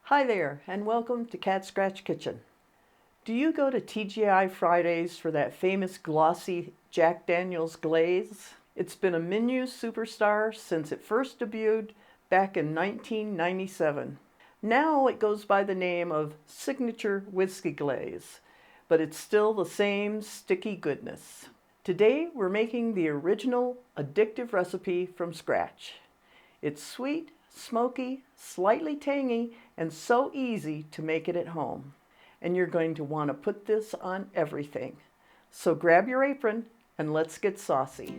Hi there, and welcome to Cat Scratch Kitchen. Do you go to TGI Fridays for that famous glossy Jack Daniel's Glaze? It's been a menu superstar since it first debuted back in 1997. Now it goes by the name of Signature Whiskey Glaze, but it's still the same sticky goodness. Today we're making the original addictive recipe from scratch. It's sweet, smoky, slightly tangy, and so easy to make it at home. And you're going to want to put this on everything. So grab your apron and let's get saucy.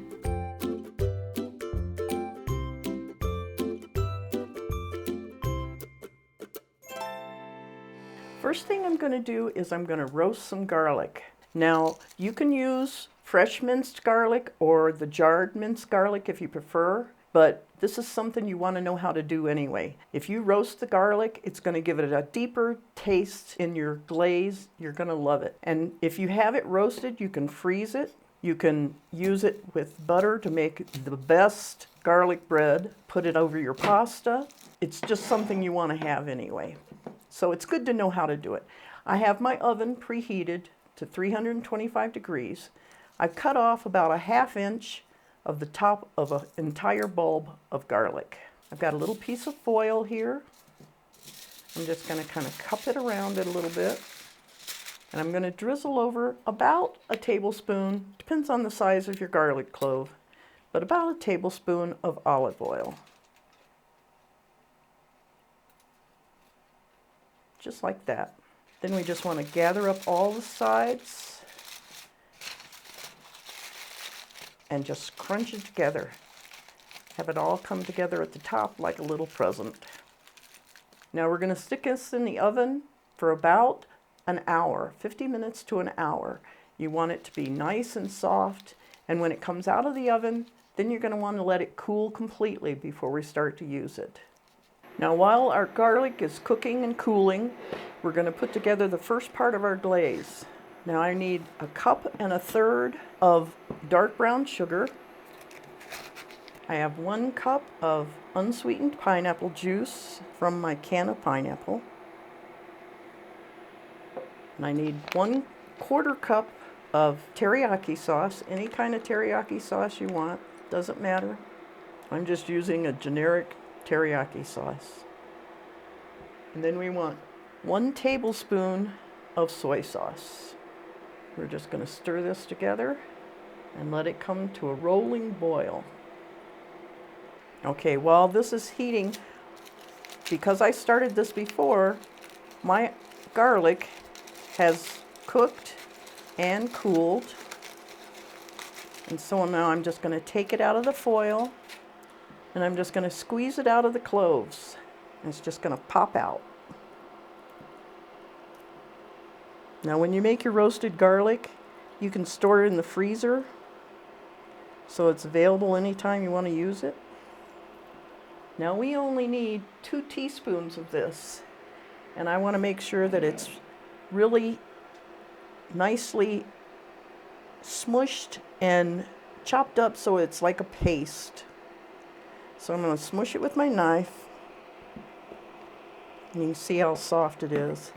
First thing I'm going to do is I'm going to roast some garlic. Now, you can use fresh minced garlic or the jarred minced garlic if you prefer, but this is something you want to know how to do anyway. If you roast the garlic, it's going to give it a deeper taste in your glaze. You're going to love it. And if you have it roasted, you can freeze it. You can use it with butter to make the best garlic bread. Put it over your pasta. It's just something you want to have anyway. So it's good to know how to do it. I have my oven preheated to 325 degrees. I've cut off about a ½ inch of the top of an entire bulb of garlic. I've got a little piece of foil here. I'm just going to kind of cup it around it a little bit. And I'm going to drizzle over about a tablespoon, depends on the size of your garlic clove, but about a tablespoon of olive oil. Just like that. Then we just want to gather up all the sides and just crunch it together. Have it all come together at the top like a little present. Now we're going to stick this in the oven for about an hour, 50 minutes to an hour. You want it to be nice and soft, and when it comes out of the oven, then you're going to want to let it cool completely before we start to use it. Now while our garlic is cooking and cooling, we're going to put together the first part of our glaze. Now I need 1.25 cups of dark brown sugar. I have 1 cup of unsweetened pineapple juice from my can of pineapple. And I need 1/4 cup of teriyaki sauce, any kind of teriyaki sauce you want, doesn't matter. I'm just using a generic teriyaki sauce. And then we want 1 tablespoon of soy sauce. We're just going to stir this together and let it come to a rolling boil. Okay, while this is heating, because I started this before, my garlic has cooked and cooled. And so now I'm just going to take it out of the foil and I'm just going to squeeze it out of the cloves. And it's just going to pop out. Now when you make your roasted garlic, you can store it in the freezer so it's available anytime you want to use it. Now we only need 2 teaspoons of this, and I want to make sure that it's really nicely smushed and chopped up so it's like a paste. So I'm going to smush it with my knife, and you can see how soft it is.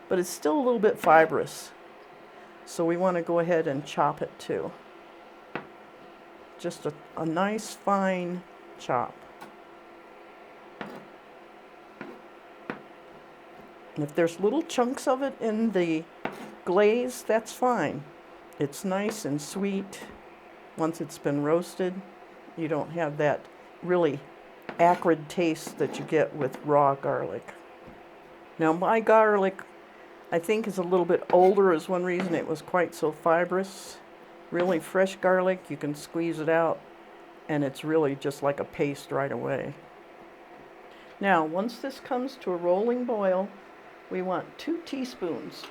But it's still a little bit fibrous, so we want to go ahead and chop it too. Just a nice fine chop. And if there's little chunks of it in the glaze, that's fine. It's nice and sweet. Once it's been roasted, you don't have that really acrid taste that you get with raw garlic. Now my garlic, I think, is a little bit older, is one reason it was quite so fibrous. Really fresh garlic, you can squeeze it out and it's really just like a paste right away. Now once this comes to a rolling boil, we want 2 teaspoons.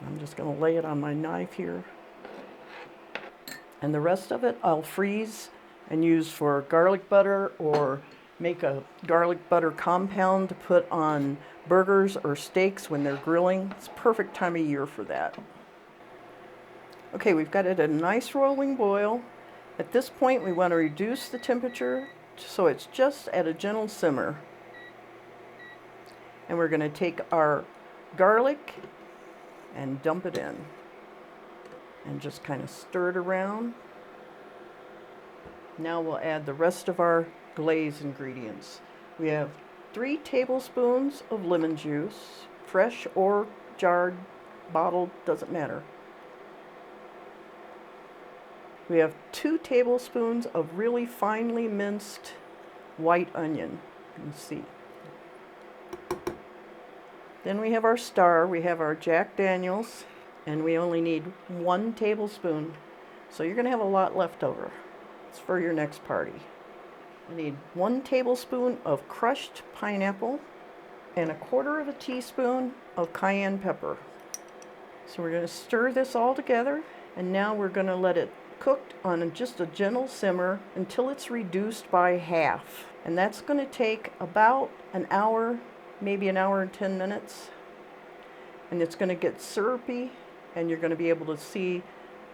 I'm just going to lay it on my knife here. And the rest of it I'll freeze and use for garlic butter or make a garlic butter compound to put on burgers or steaks when they're grilling. It's a perfect time of year for that. Okay, we've got it at a nice rolling boil. At this point, we want to reduce the temperature so it's just at a gentle simmer. And we're going to take our garlic and dump it in. And just kind of stir it around. Now we'll add the rest of our glaze ingredients. We have 3 tablespoons of lemon juice, fresh or jarred, bottled, doesn't matter. We have 2 tablespoons of really finely minced white onion. You can see. Then we have our star, we have our Jack Daniels, and we only need 1 tablespoon. So you're going to have a lot left over. It's for your next party. I need 1 tablespoon of crushed pineapple and 1/4 teaspoon of cayenne pepper. So we're going to stir this all together, and now we're going to let it cook on just a gentle simmer until it's reduced by half. And that's going to take about an hour, maybe an hour and 10 minutes. And it's going to get syrupy, and you're going to be able to see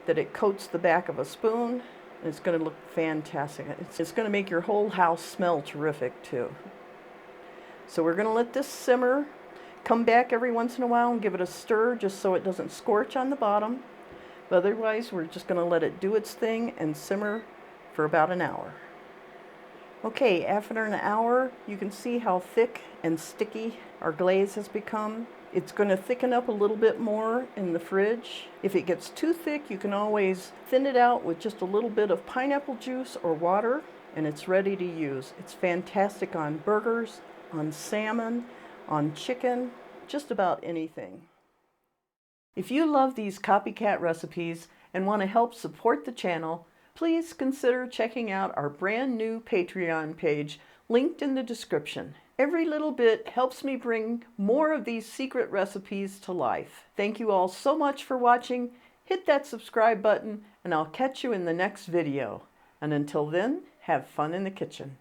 that it coats the back of a spoon. And it's going to look fantastic. It's going to make your whole house smell terrific too. So we're going to let this simmer. Come back every once in a while and give it a stir just so it doesn't scorch on the bottom. But otherwise, we're just going to let it do its thing and simmer for about an hour. Okay, after an hour, you can see how thick and sticky our glaze has become. It's going to thicken up a little bit more in the fridge. If it gets too thick, you can always thin it out with just a little bit of pineapple juice or water, and it's ready to use. It's fantastic on burgers, on salmon, on chicken, just about anything. If you love these copycat recipes and want to help support the channel, please consider checking out our brand new Patreon page linked in the description. Every little bit helps me bring more of these secret recipes to life. Thank you all so much for watching. Hit that subscribe button and I'll catch you in the next video. And until then, have fun in the kitchen.